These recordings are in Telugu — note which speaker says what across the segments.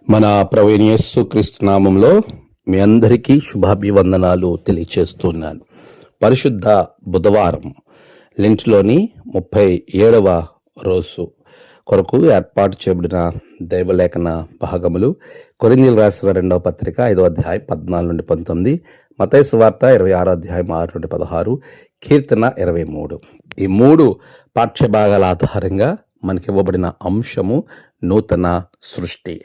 Speaker 1: మన ప్రభువైన యేసుక్రీస్తు నామంలో మీ అందరికీ శుభాభివందనాలు తెలియచేస్తున్నాను. పరిశుద్ధ బుధవారం లెంట్లోని 37వ రోజు కొరకు ఏర్పాటు చేయబడిన దైవలేఖన భాగములు కొరింథీయులకు రాసిన 2వ పత్రిక 5వ అధ్యాయం 14 నుండి 19, మత్తయి సువార్త 26వ అధ్యాయం 6 నుండి 16, కీర్తన 23. ఈ 3 పాఠ్యభాగాల ఆధారంగా మనకి ఇవ్వబడిన అంశము నూతన సృష్టి.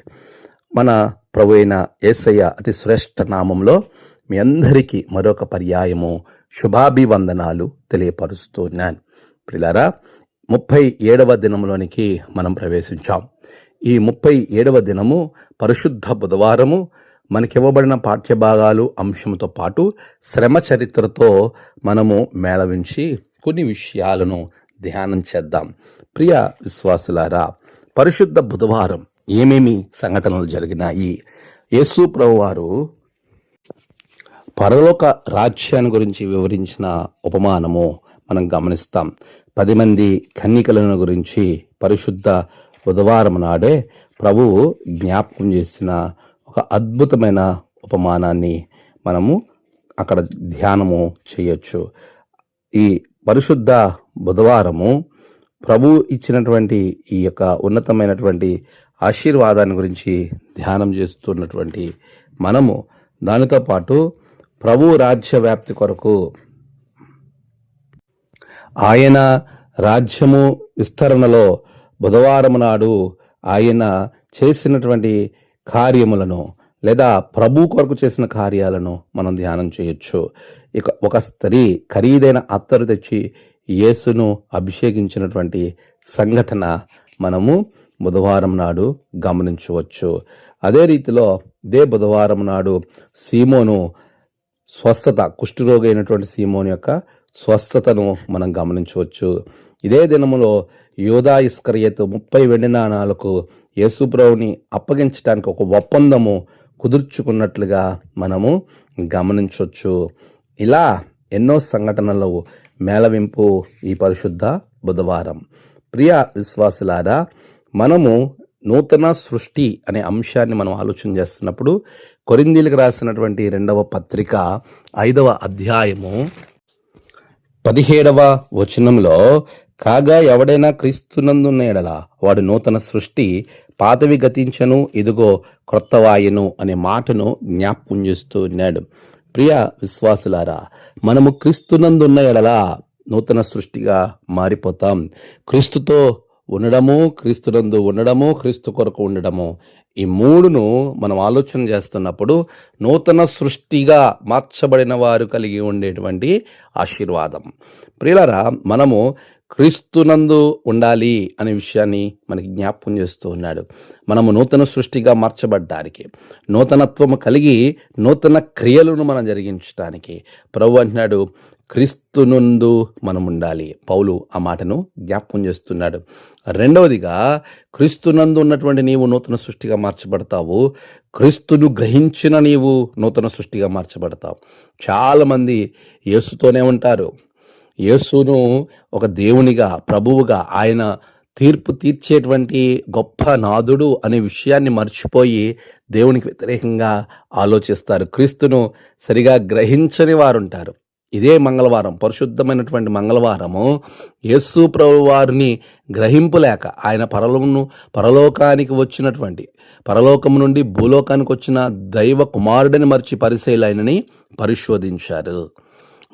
Speaker 1: మన ప్రభు అయిన యేసయ్య అతి శ్రేష్ఠ నామంలో మీ అందరికీ మరొక పర్యాయము శుభాభివందనాలు తెలియపరుస్తున్నాను. ప్రియులారా, 37వ దినంలోనికి మనం ప్రవేశించాం. ఈ 37వ దినము పరిశుద్ధ బుధవారము. మనకివ్వబడిన పాఠ్యభాగాలు అంశంతో పాటు శ్రమ చరిత్రతో మనము మేళవించి కొన్ని విషయాలను ధ్యానం చేద్దాం. ప్రియ విశ్వాసులారా, పరిశుద్ధ బుధవారం ఏమేమి సంఘటనలు జరిగినాయి? యేసు ప్రభువారు పరలోక రాజ్యాన్ని గురించి వివరించిన ఉపమానము మనం గమనిస్తాం. 10 మంది కన్యకలను గురించి పరిశుద్ధ బుధవారం నాడే ప్రభువు జ్ఞాపకం చేసిన ఒక అద్భుతమైన ఉపమానాన్ని మనము అక్కడ ధ్యానము చేయొచ్చు. ఈ పరిశుద్ధ బుధవారము ప్రభు ఇచ్చినటువంటి ఈ యొక్క ఉన్నతమైనటువంటి ఆశీర్వాదాన్ని గురించి ధ్యానం చేస్తున్నటువంటి మనము దానితో పాటు ప్రభు రాజ్య వ్యాప్తి కొరకు ఆయన రాజ్యము విస్తరణలో బుధవారం నాడు ఆయన చేసినటువంటి కార్యములను లేదా ప్రభు కొరకు చేసిన కార్యాలను మనం ధ్యానం చేయొచ్చు. ఇక ఒక స్త్రీ ఖరీదైన అత్తరు తెచ్చి యేసును అభిషేకించినటువంటి సంఘటన మనము బుధవారం నాడు గమనించవచ్చు. అదే రీతిలో ఇదే బుధవారం నాడు సీమోను స్వస్థత, కుష్ఠరోగి అయినటువంటి సీమోను యొక్క స్వస్థతను మనం గమనించవచ్చు. ఇదే దినములో యూదా ఇస్కరియోతు 30 వెండి నాణాలకు యేసుప్రభుని అప్పగించడానికి ఒక ఒప్పందము కుదుర్చుకున్నట్లుగా మనము గమనించవచ్చు. ఇలా ఎన్నో సంఘటనలు మేళవింపు ఈ పరిశుద్ధ బుధవారం. ప్రియ విశ్వాసులారా, మనము నూతన సృష్టి అనే అంశాన్ని మనం ఆలోచన చేస్తున్నప్పుడు కొరింథీయులకు రాసినటువంటి 2వ పత్రిక 5వ అధ్యాయము 17వ వచనంలో, కాగా ఎవడైనా క్రీస్తునందున్న ఎడల వాడు నూతన సృష్టి, పాతవి గతించను, ఇదిగో క్రొత్తవాయను అనే మాటను జ్ఞాపకం చేస్తూ ఉన్నాడు. ప్రియ విశ్వాసులారా, మనము క్రీస్తునందున్న ఎడల నూతన సృష్టిగా మారిపోతాం. క్రీస్తుతో ఉండడము, క్రీస్తునందు ఉండడము, క్రీస్తు కొరకు ఉండడము, ఈ 3ను మనం ఆలోచన చేస్తున్నప్పుడు నూతన సృష్టిగా మార్చబడిన వారు కలిగి ఉండేటువంటి ఆశీర్వాదం. ప్రియులారా, మనము క్రీస్తునందు ఉండాలి అనే విషయాన్ని మనకి జ్ఞాపకం చేస్తూ ఉన్నాడు. మనము నూతన సృష్టిగా మార్చబడ్డానికి, నూతనత్వము కలిగి నూతన క్రియలను మనం జరిగించడానికి ప్రభు అంటున్నాడు, క్రీస్తునందు మనం ఉండాలి. పౌలు ఆ మాటను జ్ఞాపకం చేస్తున్నాడు. రెండవదిగా, క్రీస్తునందు ఉన్నటువంటి నీవు నూతన సృష్టిగా మార్చబడతావు. క్రీస్తును గ్రహించిన నీవు నూతన సృష్టిగా మార్చబడతావు. చాలామంది యేసుతోనే ఉంటారు. యేసును ఒక దేవునిగా, ప్రభువుగా, ఆయన తీర్పు తీర్చేటువంటి గొప్ప నాథుడు అనే విషయాన్ని మర్చిపోయి దేవునికి వ్యతిరేకంగా ఆలోచిస్తారు. క్రీస్తును సరిగా గ్రహించని వారు ఉంటారు. ఇదే మంగళవారం, పరిశుద్ధమైనటువంటి మంగళవారము, యేసు ప్రభు వారిని గ్రహింపులేక ఆయన పరలోకానికి వచ్చినటువంటి, పరలోకము నుండి భూలోకానికి వచ్చిన దైవ కుమారుడిని మర్చి పరిసయ్యులు ఆయనని పరిశోధించారు.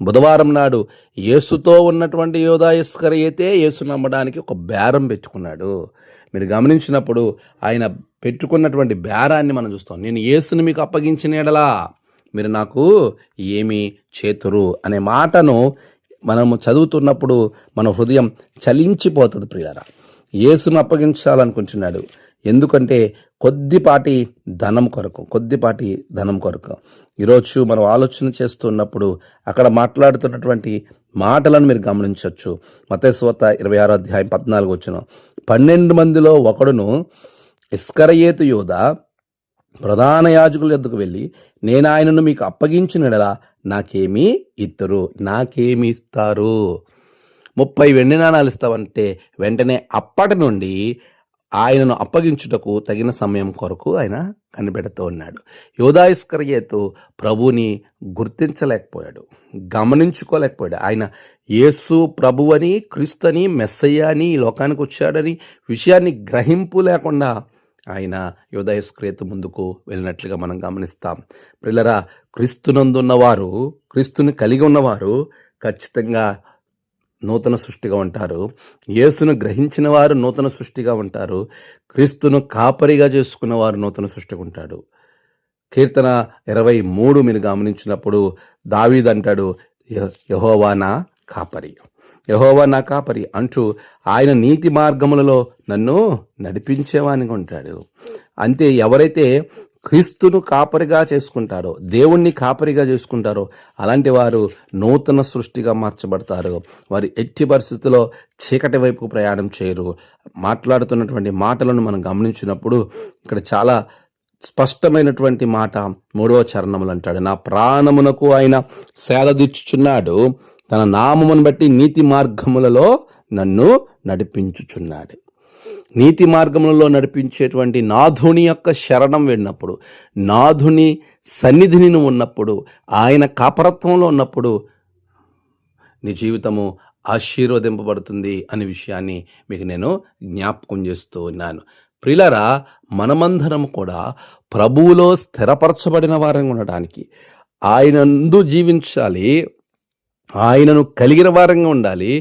Speaker 1: బుధవారం నాడు యేసుతో ఉన్నటువంటి యూదా ఇస్కరియోతే యేసు నమ్మడానికి ఒక బేరం పెట్టుకున్నాడు. మీరు గమనించినప్పుడు ఆయన పెట్టుకున్నటువంటి బేరాన్ని మనం చూస్తాం. నేను యేసుని మీకు అప్పగించిన ఎడలా మీరు నాకు ఏమి చేతురు అనే మాటను మనము చదువుతున్నప్పుడు మన హృదయం చలించిపోతుంది. ప్రియులారా, యేసును అప్పగించాలనుకుంటున్నాడు. ఎందుకంటే కొద్దిపాటి ధనం కొరకు. ఈరోజు మనం ఆలోచన చేస్తున్నప్పుడు అక్కడ మాట్లాడుతున్నటువంటి మాటలను మీరు గమనించవచ్చు. మత్తయి సువార్త 26వ అధ్యాయం 14 వచనం, 12 మందిలో ఒకడును ఇస్కరియోతు యూదా ప్రధాన యాజకుల యొద్దకు వెళ్ళి, నేను ఆయనను మీకు అప్పగించిన ఎడలా నాకేమి ఇస్తారు? 30 వెండి నాణాలు ఇస్తావంటే వెంటనే అప్పటి నుండి ఆయనను అప్పగించుటకు తగిన సమయం కొరకు ఆయన కనిపెడుతూ ఉన్నాడు. యూదా ఇస్కరియోతు ప్రభువుని గుర్తించలేకపోయాడు, గమనించుకోలేకపోయాడు. ఆయన యేసు ప్రభువని, క్రీస్తుని, మెస్సయ్య అని ఈ లోకానికి వచ్చాడని విషయాన్ని గ్రహింపు లేకుండా ఆయన యూదా ఇస్కరియోతు ముందుకు వెళ్ళినట్లుగా మనం గమనిస్తాం. ప్రియులారా, క్రీస్తునందున్నవారు, క్రీస్తుని కలిగి ఉన్నవారు ఖచ్చితంగా నూతన సృష్టిగా ఉంటారు. యేసును గ్రహించిన వారు నూతన సృష్టిగా ఉంటారు. క్రీస్తును కాపరిగా చేసుకున్న వారు నూతన సృష్టిగా ఉంటాడు. కీర్తన 23 మీరు గమనించినప్పుడు దావీదు అంటాడు, యెహోవా నా కాపరి, యెహోవా నా కాపరి అంటూ ఆయన నీతి మార్గములలో నన్ను నడిపించేవానిగా ఉంటాడు. అంతే, ఎవరైతే క్రీస్తును కాపరిగా చేసుకుంటారో, దేవుణ్ణి కాపరిగా చేసుకుంటారో అలాంటి వారు నూతన సృష్టిగా మార్చబడతారు. వారు ఎట్టి పరిస్థితుల్లో చీకటి వైపు ప్రయాణం చేయరు. మాట్లాడుతున్నటువంటి మాటలను మనం గమనించినప్పుడు ఇక్కడ చాలా స్పష్టమైనటువంటి మాట 3వ చరణములు అంటాడు, నా ప్రాణమునకు ఆయన సేదదీర్చుచున్నాడు, తన నామమును బట్టి నీతి మార్గములలో నన్ను నడిపించుచున్నాడు. నీతి మార్గములలో నడిపించేటువంటి నాథుని యొక్క శరణం విన్నప్పుడు, నాథుని సన్నిధిని నువ్వు ఉన్నప్పుడు, ఆయన కాపరత్వంలో ఉన్నప్పుడు నీ జీవితము ఆశీర్వదింపబడుతుంది అనే విషయాన్ని మీకు నేను జ్ఞాపకం చేస్తూ ఉన్నాను. ప్రియులారా, మనమందరం కూడా ప్రభువులో స్థిరపరచబడిన వారంగా ఉండడానికి, ఆయనందు జీవించాలి, ఆయనను కలిగిన వారంగా ఉండాలి,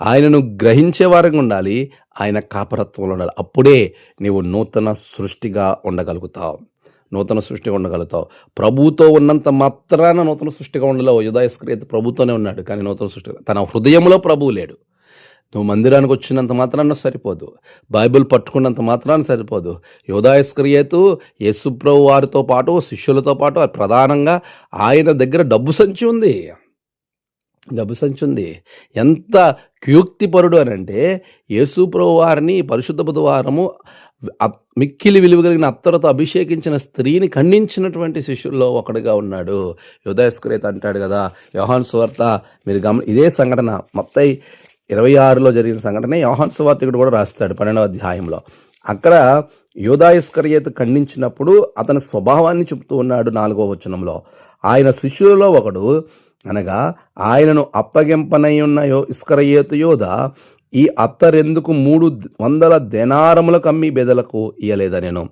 Speaker 1: ఆయనను గ్రహించే వారంగా ఉండాలి, ఆయన కాపరత్వంలో ఉండాలి. అప్పుడే నీవు నూతన సృష్టిగా ఉండగలుగుతావు, నూతన సృష్టిగా ఉండగలుగుతావు. ప్రభువుతో ఉన్నంత మాత్రాన నూతన సృష్టిగా ఉండలేవు. యూదా ఇస్కరియోతు ప్రభుతోనే ఉన్నాడు, కానీ నూతన సృష్టిగా తన హృదయంలో ప్రభువు లేడు. నువ్వు మందిరానికి వచ్చినంత మాత్రాన సరిపోదు, బైబిల్ పట్టుకున్నంత మాత్రాన సరిపోదు. యూదా ఇస్కరియోతు యేసుప్రభు వారితో పాటు, శిష్యులతో పాటు ప్రధానంగా ఆయన దగ్గర డబ్బు సంచి ఉంది. ఎంత క్యూక్తిపరుడు అని అంటే, యేసుప్రభు వారిని పరిశుద్ధ బుధవారము మిక్కిలి విలువ కలిగిన అత్తరుతో అభిషేకించిన స్త్రీని ఖండించినటువంటి శిష్యుల్లో ఒకడుగా ఉన్నాడు. యూదా ఇస్కరియోతు అంటాడు కదా, యోహాను సువార్త మీరు ఇదే సంఘటన మత్తయి 26లో జరిగిన సంఘటన యోహాను సువార్తికుడు కూడా రాస్తాడు 12వ అధ్యాయంలో. అక్కడ యూదా ఇస్కరియోతు ఖండించినప్పుడు అతని స్వభావాన్ని చెప్తూ ఉన్నాడు 4వ వచనంలో. ఆయన శిష్యులలో ఒకడు, అనగా ఆయనను అప్పగింపనై ఉన్న ఇస్కరియోతు యూదా, ఈ అత్తరెందుకు 300 దెనారములకు అమ్మి బేదలకు ఇయ్యలేదనెను.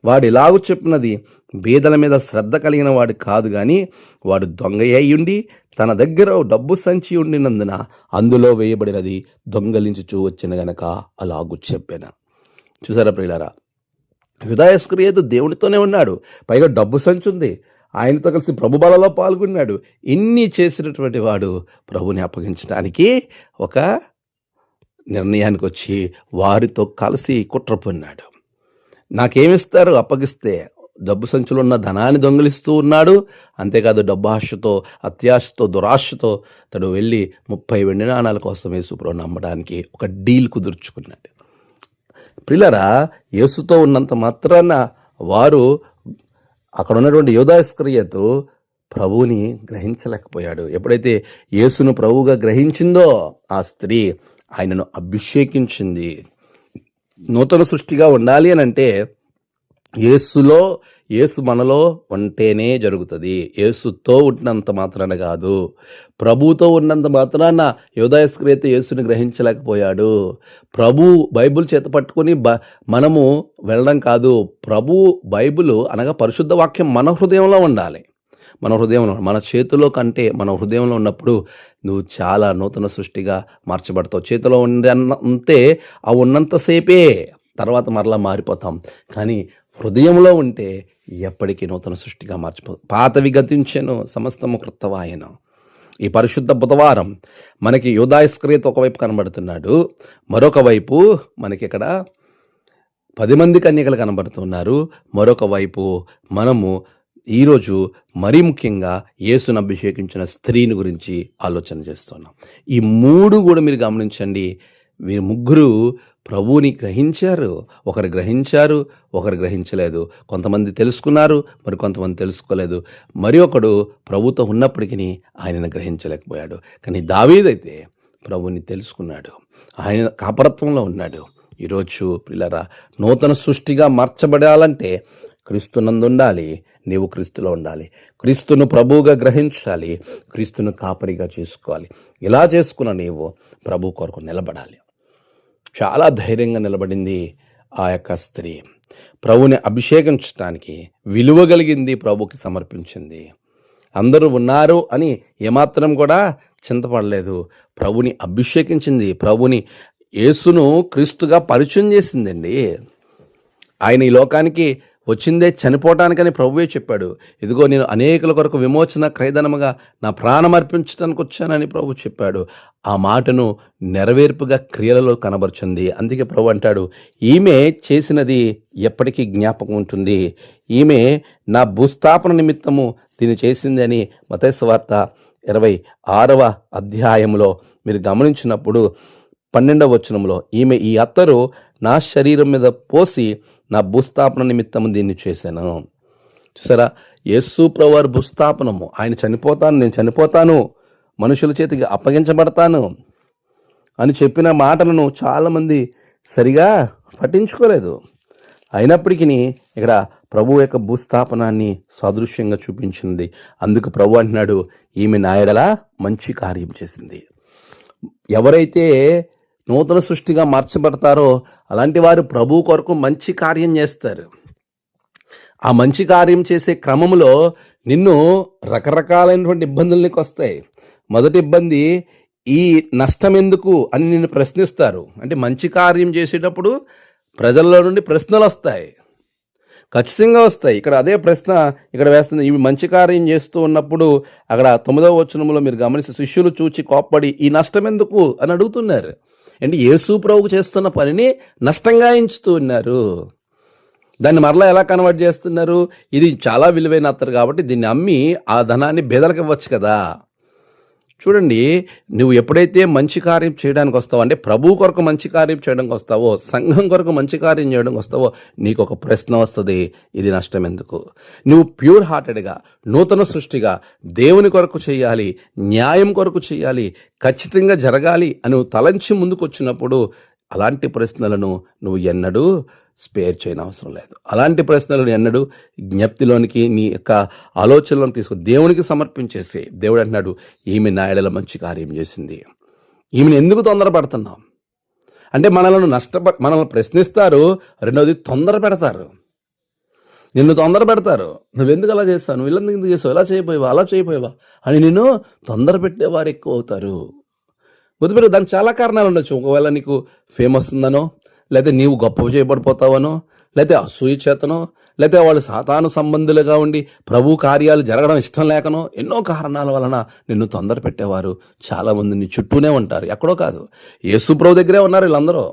Speaker 1: వాడు ఇలాగు చెప్పినది బీదల మీద శ్రద్ధ కలిగిన వాడు కాదు గాని, వాడు దొంగ అయ్యుండి తన దగ్గర డబ్బు సంచి ఉండినందున అందులో వేయబడినది దొంగలించుచూ వచ్చిన గనక అలాగు చెప్పాను. చూసారా ప్రియులారా, యూదా ఇస్కరియోతు దేవుడితోనే ఉన్నాడు, పైగా డబ్బు సంచి ఉంది, ఆయనతో కలిసి ప్రభు బలలో పాల్గొన్నాడు. ఇన్ని చేసినటువంటి వాడు ప్రభుని అప్పగించడానికి ఒక నిర్ణయానికి వచ్చి వారితో కలిసి కుట్ర పన్నాడు. నాకేమిస్తారు అప్పగిస్తే? డబ్బు సంచులు ఉన్న ధనాన్ని దొంగిలిస్తూ ఉన్నాడు. అంతేకాదు డబ్బు ఆశతో, అత్యాశతో, దురాశతో తను వెళ్ళి 30 వెండి నాణాల కోసం యేసుప్రభుని నమ్మడానికి ఒక డీల్ కుదుర్చుకున్నాడు. ప్రియులారా, యేసుతో ఉన్నంత మాత్రాన వారు, అక్కడ ఉన్నటువంటి యూదా ఇస్కరియోతు ప్రభువుని గ్రహించలేకపోయాడు. ఎప్పుడైతే యేసును ప్రభువుగా గ్రహించిందో ఆ స్త్రీ ఆయనను అభిషేకించింది. నూతన సృష్టిగా ఉండాలి అని అంటే యేసు మనలో ఉంటేనే జరుగుతుంది. యేసుతో ఉన్నంత మాత్రాన కాదు, ప్రభుతో ఉన్నంత మాత్రాన యూదా ఇస్కరియోతు యేసుని గ్రహించలేకపోయాడు. ప్రభు బైబిల్ చేత పట్టుకొని మనము వెళ్ళడం కాదు, ప్రభు బైబిల్ అనగా పరిశుద్ధ వాక్యం మన హృదయంలో ఉండాలి. మన హృదయంలో, మన చేతిలో కంటే మన హృదయంలో ఉన్నప్పుడు నువ్వు చాలా నూతన సృష్టిగా మార్చబడతావు. చేతిలో ఉంటే ఆ ఉన్నంతసేపే, తర్వాత మరలా మారిపోతాం. కానీ హృదయంలో ఉంటే ఎప్పటికీ నూతన సృష్టిగా పాతవి గతించెను, సమస్తము కృతవాయెను. ఈ పరిశుద్ధ బుధవారం మనకి యూదా ఇస్కరియోతు ఒకవైపు కనబడుతున్నాడు, మరొక వైపు మనకి ఇక్కడ 10 మంది కన్యకలు కనబడుతున్నారు. మరొక వైపు మనము ఈరోజు మరీ ముఖ్యంగా యేసును అభిషేకించిన స్త్రీని గురించి ఆలోచన చేస్తున్నాం. ఈ 3 కూడా మీరు గమనించండి. వీరు ముగ్గురు ప్రభువుని గ్రహించారు. ఒకరు గ్రహించారు, ఒకరు గ్రహించలేదు. కొంతమంది తెలుసుకున్నారు, మరి కొంతమంది తెలుసుకోలేదు. మరి ఒకడు ప్రభుతో ఉన్నప్పటికీ ఆయనను గ్రహించలేకపోయాడు. కానీ దావీదైతే ప్రభువుని తెలుసుకున్నాడు, ఆయన కాపరత్వంలో ఉన్నాడు. ఈరోజు పిల్లరా, నూతన సృష్టిగా మార్చబడాలంటే క్రీస్తునందు ఉండాలి, నీవు క్రీస్తులో ఉండాలి, క్రీస్తును ప్రభువుగా గ్రహించాలి, క్రీస్తును కాపరిగా చేసుకోవాలి. ఇలా చేసుకున్న నీవు ప్రభు కొరకు నిలబడాలి. చాలా ధైర్యంగా నిలబడింది ఆ యొక్క స్త్రీ. ప్రభుని అభిషేకించడానికి విలువ కలిగింది, ప్రభుకి సమర్పించింది. అందరూ ఉన్నారు అని ఏమాత్రం కూడా చింతపడలేదు. ప్రభుని అభిషేకించింది, ప్రభుని యేసును క్రీస్తుగా పరిచయం చేసిందండి. ఆయన ఈ లోకానికి వచ్చిందే చనిపోవటానికని ప్రభువే చెప్పాడు. ఇదిగో నేను అనేకుల కొరకు విమోచన క్రయధనముగా నా ప్రాణం అర్పించడానికి వచ్చానని ప్రభు చెప్పాడు. ఆ మాటను నెరవేర్పుగా క్రియలలో కనబరుచుంది. అందుకే ప్రభు అంటాడు, ఈమె చేసినది ఎప్పటికీ జ్ఞాపకం ఉంటుంది, ఈమె నా భూస్థాపన నిమిత్తము దీన్ని చేసింది అని మత్తయి సువార్త 26వ అధ్యాయంలో మీరు గమనించినప్పుడు 12వ వచనంలో, ఈమె ఈ అత్తరు నా శరీరం మీద పోసి నా భూస్థాపన నిమిత్తము దీన్ని చేశాను. చూసారా, యేసు ప్రభువారి భూస్థాపనము, ఆయన చనిపోతాను, నేను చనిపోతాను, మనుషుల చేతికి అప్పగించబడతాను అని చెప్పిన మాటలను చాలామంది సరిగా పట్టించుకోలేదు. అయినప్పటికీ ఇక్కడ ప్రభు యొక్క భూస్థాపనాన్ని సాదృశ్యంగా చూపించింది. అందుకు ప్రభు అంటున్నాడు, ఈమె నా యెడల మంచి కార్యం చేసింది. ఎవరైతే నూతన సృష్టిగా మార్చబడతారో అలాంటి వారు ప్రభు కొరకు మంచి కార్యం చేస్తారు. ఆ మంచి కార్యం చేసే క్రమంలో నిన్ను రకరకాలైనటువంటి ఇబ్బందులు నీకు వస్తాయి. మొదటి ఇబ్బంది, ఈ నష్టం ఎందుకు అని నిన్ను ప్రశ్నిస్తారు. అంటే మంచి కార్యం చేసేటప్పుడు ప్రజల్లో నుండి ప్రశ్నలు వస్తాయి, ఖచ్చితంగా వస్తాయి. ఇక్కడ అదే ప్రశ్న ఇక్కడ వేస్తుంది. ఇవి మంచి కార్యం చేస్తూ ఉన్నప్పుడు అక్కడ 9వ వచనంలో మీరు గమనిస్తే, శిష్యులు చూచి కోప్పడి ఈ నష్టం ఎందుకు అని అడుగుతున్నారు. అంటే యేసు ప్రభువు చేస్తున్న పనిని నష్టంగా ఎంచుతూ ఉన్నారు. దాన్ని మరలా ఎలా కన్వర్ట్ చేస్తున్నారు? ఇది చాలా విలువైన అత్తరు కాబట్టి దీన్ని అమ్మి ఆ ధనాన్ని బేదలకు ఇవ్వచ్చు కదా. చూడండి, నువ్వు ఎప్పుడైతే మంచి కార్యం చేయడానికి వస్తావో, అంటే ప్రభు కొరకు మంచి కార్యం చేయడానికి వస్తావో, సంఘం కొరకు మంచి కార్యం చేయడానికి వస్తావో, నీకు ఒక ప్రశ్న వస్తుంది, ఇది నష్టం ఎందుకు? నువ్వు ప్యూర్ హార్టెడ్గా, నూతన సృష్టిగా దేవుని కొరకు చేయాలి, న్యాయం కొరకు చేయాలి, ఖచ్చితంగా జరగాలి అని నువ్వు తలంచి ముందుకు వచ్చినప్పుడు అలాంటి ప్రశ్నలను నువ్వు ఎన్నడూ స్పేర్ చేయని అవసరం లేదు. అలాంటి ప్రశ్నలను ఎన్నడూ జ్ఞప్తిలోనికి, నీ యొక్క ఆలోచనలోకి తీసుకు దేవునికి సమర్పించేసి, దేవుడు అంటున్నాడు, ఈమె నా యెడల మంచి కార్యం చేసింది. ఈమెను ఎందుకు తొందరపడుతున్నావు అంటే మనల్ని ప్రశ్నిస్తారు. రెండవది, తొందర పెడతారు, నిన్ను తొందర పెడతారు. నువ్వెందుకు అలా చేస్తావు, నువ్వు ఇల్లందుకు ఎందుకు చేస్తావు, ఇలా చేయపోయావా, అలా చేయపోయావా అని నిన్ను తొందర పెట్టేవారు ఎక్కువ అవుతారు. గుర్తుపెట్టు, దానికి చాలా కారణాలు ఉండొచ్చు. ఒకవేళ నీకు ఫేమస్ ఉందనో, లేకపోతే నీవు గొప్ప చేయబడిపోతావనో, లేకపోతే అసూయ చేతనో, లేకపోతే వాళ్ళు సాతాను సంబంధులుగా ఉండి ప్రభు కార్యాలు జరగడం ఇష్టం లేకనో, ఎన్నో కారణాల వలన నిన్ను తొందర పెట్టేవారు చాలామంది నీ చుట్టూనే ఉంటారు. ఎక్కడో కాదు, యేసు ప్రభు దగ్గరే ఉన్నారు వీళ్ళందరూ.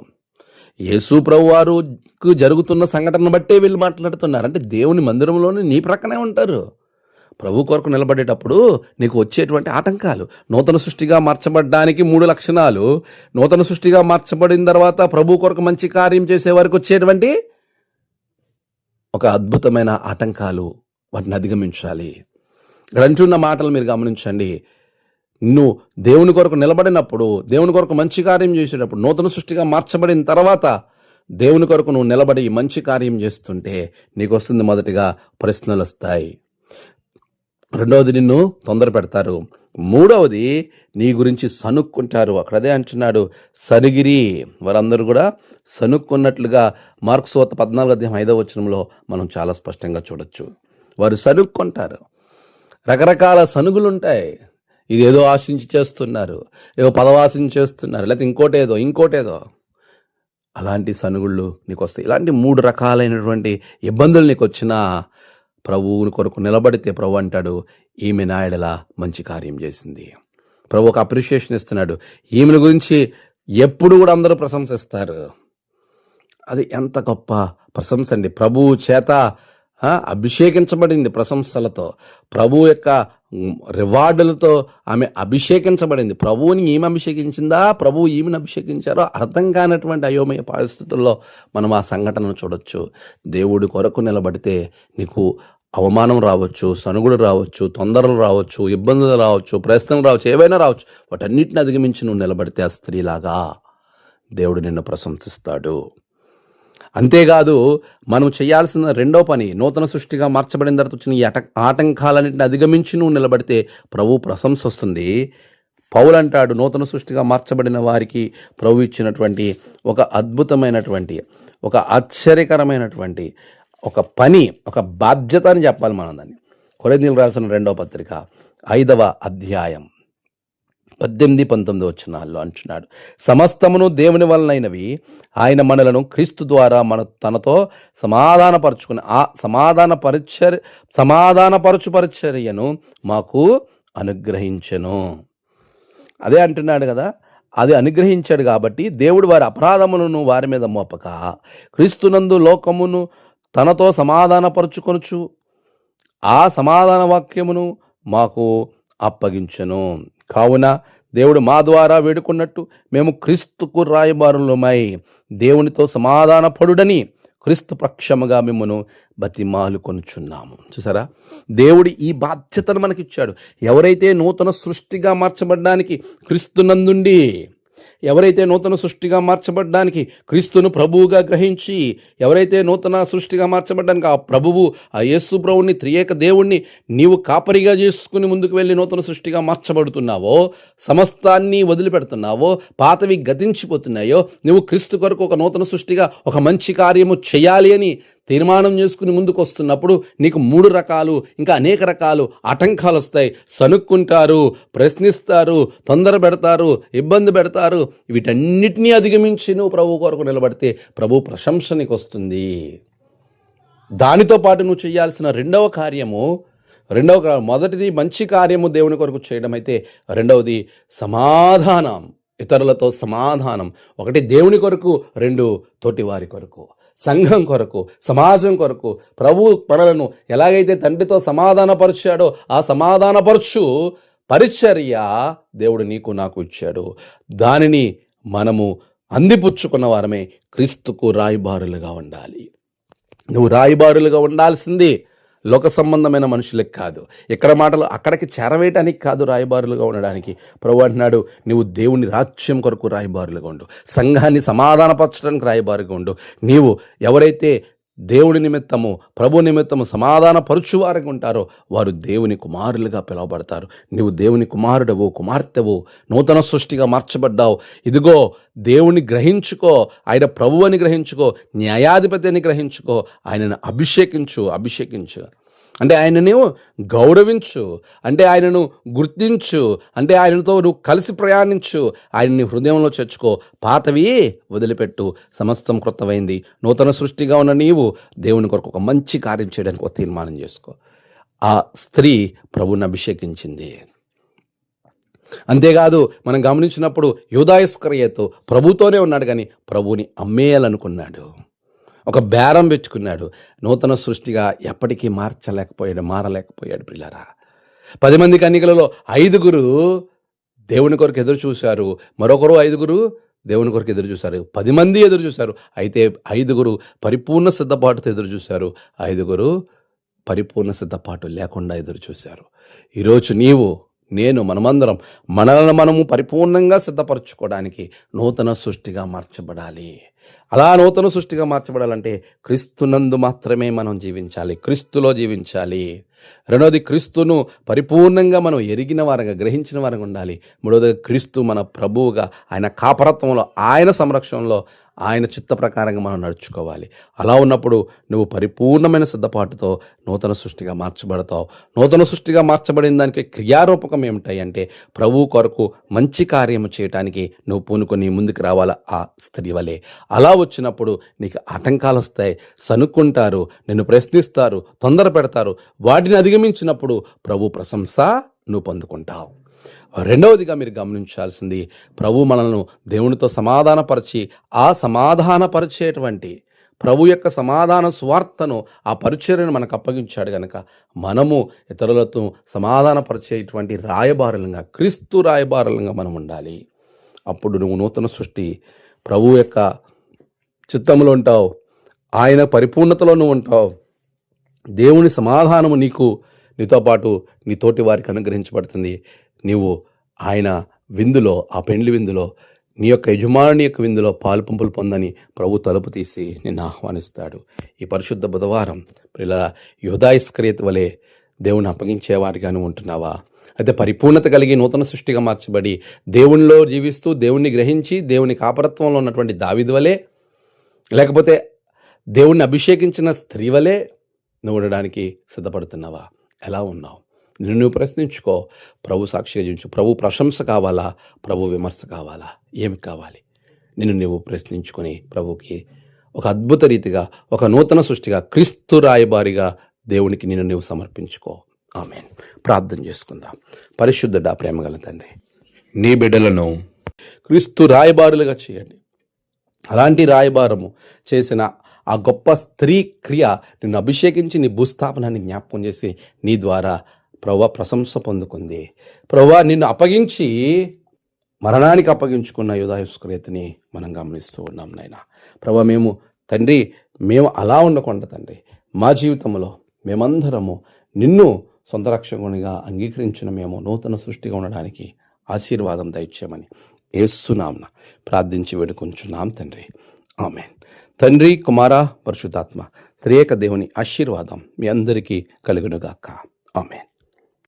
Speaker 1: యేసు ప్రభు వారికి జరుగుతున్న సంఘటన బట్టే వీళ్ళు మాట్లాడుతున్నారు. అంటే దేవుని మందిరంలోనే నీ ప్రక్కనే ఉంటారు. ప్రభు కొరకు నిలబడేటప్పుడు నీకు వచ్చేటువంటి ఆటంకాలు, నూతన సృష్టిగా మార్చబడడానికి 3 లక్షణాలు, నూతన సృష్టిగా మార్చబడిన తర్వాత ప్రభు కొరకు మంచి కార్యం చేసే వారికి వచ్చేటువంటి ఒక అద్భుతమైన ఆటంకాలు, వాటిని అధిగమించాలి. ఇక్కడ అంటున్న మాటలు మీరు గమనించండి. నువ్వు దేవుని కొరకు నిలబడినప్పుడు, దేవుని కొరకు మంచి కార్యం చేసేటప్పుడు, నూతన సృష్టిగా మార్చబడిన తర్వాత దేవుని కొరకు నువ్వు నిలబడి మంచి కార్యం చేస్తుంటే నీకు వస్తుంది, మొదటిగా ప్రశ్నలు వస్తాయి, రెండవది నిన్ను తొందర పెడతారు, మూడవది నీ గురించి సనుక్కుంటారు. అక్కడ అదే అంటున్నాడు, సనిగిరి, వారందరూ కూడా సనుక్కున్నట్లుగా మార్కు సువార్త 14వ వచనంలో మనం చాలా స్పష్టంగా చూడొచ్చు. వారు సనుక్కుంటారు, రకరకాల సనుగులు ఉంటాయి. ఇదేదో ఆశించి చేస్తున్నారు, ఏదో పదవాశించి చేస్తున్నారు, లేకపోతే ఇంకోటేదో అలాంటి సనుగుళ్ళు నీకు వస్తాయి. ఇలాంటి 3 రకాలైనటువంటి ఇబ్బందులు నీకు వచ్చినా ప్రభువుని కొరకు నిలబడితే ప్రభు అంటాడు, ఈమె నా యెడల మంచి కార్యం చేసింది. ప్రభు ఒక అప్రిషియేషన్ ఇస్తున్నాడు. ఈమెను గురించి ఎప్పుడు కూడా అందరూ ప్రశంసిస్తారు. అది ఎంత గొప్ప ప్రశంస అండి. ప్రభువు చేత అభిషేకించబడింది ప్రశంసలతో, ప్రభు యొక్క రివార్డులతో ఆమె అభిషేకించబడింది. ప్రభువుని ఈమె అభిషేకించిందా, ప్రభువు ఈమెను అభిషేకించారో అర్థం కానటువంటి అయోమయ పరిస్థితుల్లో మనం ఆ సంఘటనను చూడొచ్చు. దేవుడి కొరకు నిలబడితే నీకు అవమానం రావచ్చు, సనుగుడు రావచ్చు, తొందరలు రావచ్చు, ఇబ్బందులు రావచ్చు, ప్రశ్నలు రావచ్చు, ఏవైనా రావచ్చు. వాటన్నిటిని అధిగమించి నువ్వు నిలబడితే ఆ స్త్రీలాగా దేవుడు నిన్ను ప్రశంసిస్తాడు. అంతేకాదు, మనం చేయాల్సిన రెండో పని, నూతన సృష్టిగా మార్చబడిన తర్వాత వచ్చిన ఈ ఆటంకాలన్నింటిని అధిగమించి నువ్వు నిలబడితే ప్రభు ప్రశంస వస్తుంది. పౌలు అంటాడు, నూతన సృష్టిగా మార్చబడిన వారికి ప్రభు ఇచ్చినటువంటి ఒక అద్భుతమైనటువంటి, ఒక ఆశ్చర్యకరమైనటువంటి ఒక పని, ఒక బాధ్యత అని చెప్పాలి మనం దాన్ని. కొరింథీయులకు రాసిన 2వ పత్రిక 5వ అధ్యాయం 18-19 వచనాల్లో అంటున్నాడు, సమస్తమును దేవుని వలనైనవి, ఆయన మనలను క్రీస్తు ద్వారా తనతో సమాధానపరుచుకుని ఆ సమాధానపరచు పరిచర్యను మాకు అనుగ్రహించెను. అదే అంటున్నాడు కదా, అది అనుగ్రహించాడు కాబట్టి దేవుడు వారి అపరాధములను వారి మీద మోపక క్రీస్తునందు లోకమును తనతో సమాధానపరుచుకొనుచు ఆ సమాధాన వాక్యమును మాకు అప్పగించెను. కావున దేవుడు మా ద్వారా వేడుకున్నట్టు మేము క్రీస్తుకు రాయబారులమై దేవునితో సమాధానపడుడని క్రీస్తు పక్షముగా మిమ్మను బతిమాలుకొనుచున్నాము. చూసారా, దేవుడు ఈ బాధ్యతను మనకిచ్చాడు. ఎవరైతే నూతన సృష్టిగా మార్చబడ్డానికి క్రీస్తునందుండి, ఎవరైతే నూతన సృష్టిగా మార్చబడ్డానికి క్రీస్తును ప్రభువుగా గ్రహించి, ఎవరైతే నూతన సృష్టిగా మార్చబడ్డానికి ఆ ప్రభువు, ఆ యేసు ప్రభువుని, త్రియేక దేవుణ్ణి నీవు కాపరిగా చేసుకుని ముందుకు వెళ్ళి నూతన సృష్టిగా మార్చబడుతున్నావో, సమస్తాన్ని వదిలిపెడుతున్నావో, పాతవి గతించిపోతున్నాయో, నువ్వు క్రీస్తు కొరకు ఒక నూతన సృష్టిగా ఒక మంచి కార్యము చేయాలి అని తీర్మానం చేసుకుని ముందుకు వస్తున్నప్పుడు నీకు 3 రకాలు, ఇంకా అనేక రకాలు ఆటంకాలు వస్తాయి. సనుక్కుంటారు, ప్రశ్నిస్తారు, తొందర పెడతారు, ఇబ్బంది పెడతారు. వీటన్నిటినీ అధిగమించి నువ్వు ప్రభు కొరకు నిలబడితే ప్రభు ప్రశంస నీకు వస్తుంది. దానితో పాటు నువ్వు చేయాల్సిన మొదటిది మంచి కార్యము దేవుని కొరకు చేయడం అయితే, రెండవది సమాధానం, ఇతరులతో సమాధానం. ఒకటి దేవుని కొరకు, 2 తోటివారి కొరకు, సంఘం కొరకు, సమాజం కొరకు. ప్రభు మనలను ఎలాగైతే తండ్రితో సమాధానపరిచాడో ఆ సమాధానపరచు పరిచర్య దేవుడు నీకు నాకు ఇచ్చాడు. దానిని మనము అందిపుచ్చుకున్న వారమే క్రీస్తుకు రాయబారులుగా ఉండాలి. నువ్వు రాయబారులుగా ఉండాల్సింది లోక సంబంధమైన మనుషులకు కాదు. ఇక్కడ మాటలు అక్కడికి చేరవేయటానికి కాదు, రాయబారులుగా ఉండడానికి. ప్రభు అంటున్నాడు, నువ్వు దేవుని రాజ్యం కొరకు రాయబారులుగా ఉండు, సంఘాన్ని సమాధానపరచడానికి రాయబారుగా ఉండు. నీవు ఎవరైతే దేవుడి నిమిత్తము, ప్రభు నిమిత్తము సమాధానపరుచువారుగా ఉంటారో వారు దేవుని కుమారులుగా పిలువబడతారు. నీవు దేవుని కుమారుడవు, కుమార్తెవు, నూతన సృష్టిగా మార్చబడ్డావు. ఇదిగో దేవుని గ్రహించుకో, ఆయన ప్రభువు అని గ్రహించుకో, న్యాయాధిపతి అని గ్రహించుకో, ఆయనను అభిషేకించు అంటే ఆయనను గౌరవించు, అంటే ఆయనను గుర్తించు, అంటే ఆయనతో నువ్వు కలిసి ప్రయాణించు, ఆయనని హృదయంలో చేర్చుకో. పాతవి వదిలిపెట్టు, సమస్తం క్రొత్తమైంది. నూతన సృష్టిగా ఉన్న నీవు దేవుని కొరకు ఒక మంచి కార్యం చేయడానికి ఒక తీర్మానం చేసుకో. ఆ స్త్రీ ప్రభువుని అభిషేకించింది. అంతేకాదు, మనం గమనించినప్పుడు యూదా ఇస్కరియోతు ప్రభుతోనే ఉన్నాడు, కానీ ప్రభువుని అమ్మేయాలనుకున్నాడు, ఒక బేరం పెట్టుకున్నాడు. నూతన సృష్టిగా ఎప్పటికీ మారలేకపోయాడు. పిల్లరా, 10 మంది కన్యకలలో 5 దేవుని కొరకు ఎదురు చూశారు, మరొకరు 5 దేవుని కొరకు ఎదురు చూశారు. 10 మంది ఎదురు చూశారు, అయితే 5 పరిపూర్ణ సిద్ధపాటుతో ఎదురు చూశారు, 5 పరిపూర్ణ సిద్ధపాటు లేకుండా ఎదురు చూశారు. ఈరోజు మనమందరం మనము పరిపూర్ణంగా సిద్ధపరచుకోవడానికి నూతన సృష్టిగా మార్చబడాలి. అలా నూతన సృష్టిగా మార్చబడాలంటే క్రీస్తునందు మాత్రమే మనం జీవించాలి, క్రీస్తులో జీవించాలి. రెండవది, క్రీస్తును పరిపూర్ణంగా మనం ఎరిగిన వారంగా, గ్రహించిన వారంగా ఉండాలి. మూడవది, క్రీస్తు మన ప్రభువుగా, ఆయన కాపరత్వంలో, ఆయన సంరక్షణలో, ఆయన చిత్త ప్రకారంగా మనం నడుచుకోవాలి. అలా ఉన్నప్పుడు నువ్వు పరిపూర్ణమైన సిద్ధపాటుతో నూతన సృష్టిగా మార్చబడతావు. నూతన సృష్టిగా మార్చబడిన దానికి క్రియారూపకం ఏమిటాయి అంటే, ప్రభువు కొరకు మంచి కార్యము చేయటానికి నువ్వు పూనుకొని ముందుకు రావాలి. ఆ స్త్రీ వలె అలా వచ్చినప్పుడు నీకు ఆటంకాలు వస్తాయి, సనుక్కుంటారు, నిన్ను ప్రశ్నిస్తారు, తొందర పెడతారు. వాటిని అధిగమించినప్పుడు ప్రభు ప్రశంస నువ్వు పొందుకుంటావు. రెండవదిగా మీరు గమనించాల్సింది, ప్రభు మనల్ని దేవునితో సమాధానపరిచి ఆ సమాధానపరిచేటువంటి ప్రభు యొక్క సమాధాన స్వార్థను, ఆ పరిచర్యను మనకు అప్పగించాడు కనుక మనము ఇతరులతో సమాధానపరిచేటువంటి రాయబారులంగా, క్రీస్తు రాయబారులంగా మనం ఉండాలి. అప్పుడు నువ్వు నూతన సృష్టి, ప్రభు యొక్క చిత్తంలో ఉంటావు, ఆయన పరిపూర్ణతలో నువ్వు ఉంటావు. దేవుని సమాధానము నీతో పాటు నీ తోటి వారికి అనుగ్రహించబడుతుంది. నీవు ఆయన విందులో, ఆ పెండ్లి విందులో నీ యొక్క యజమాని యొక్క విందులో పాలు పంపులు పొందని ప్రభు తలుపు తీసి నిన్ను ఆహ్వానిస్తాడు. ఈ పరిశుద్ధ బుధవారం ప్రియులారా, యూదా ఇస్కరియోతు వలె దేవుని అప్పగించేవారిగాను ఉంటున్నావా? అయితే పరిపూర్ణత కలిగి నూతన సృష్టిగా మార్చబడి దేవునిలో జీవిస్తూ దేవుణ్ణి గ్రహించి దేవుని కాపరత్వంలో ఉన్నటువంటి దావీదు వలె, లేకపోతే దేవుణ్ణి అభిషేకించిన స్త్రీ వలె నువ్వు ఉండడానికి సిద్ధపడుతున్నావా? ఎలా ఉన్నావు? నిన్ను నువ్వు ప్రశ్నించుకో. ప్రభు సాక్షిగా జీవించు. ప్రభు ప్రశంస కావాలా? ప్రభు విమర్శ కావాలా? ఏమి కావాలి? నిన్ను నువ్వు ప్రశ్నించుకొని ప్రభుకి ఒక అద్భుత రీతిగా, ఒక నూతన సృష్టిగా, క్రీస్తు రాయబారిగా దేవునికి నిన్ను నువ్వు సమర్పించుకో. ఆమేన్. ప్రార్థన చేసుకుందాం. పరిశుద్ధుడా, ప్రేమగల తండ్రి, నీ బిడ్డలను క్రీస్తు రాయబారులుగా చేయండి. అలాంటి రాయబారము చేసిన ఆ గొప్ప స్త్రీ క్రియ నిన్ను అభిషేకించి నీ భూస్థాపనాన్ని జ్ఞాపకం చేసి నీ ద్వారా ప్రభువా ప్రశంస పొందుకుంది. ప్రభువా నిన్ను అప్పగించి మరణానికి అప్పగించుకున్న యూదా ఇస్కరియోతుని మనం గమనిస్తూ ఉన్నాం నాయనా. ప్రభువా మేము అలా ఉండకుండా తండ్రి, మా జీవితంలో మేమందరము నిన్ను సొంత రక్షకునిగా అంగీకరించిన మేము నూతన సృష్టిగా ఉండడానికి ఆశీర్వాదం దయచేయమని యేసు నామమున ప్రార్థించి వేడుకొంచున్నాం తండ్రి. ఆమేన్. తండ్రి, కుమార, పరిశుద్ధాత్మ త్రియేక దేవుని ఆశీర్వాదం మీ అందరికీ కలుగునుగాక. ఆమేన్.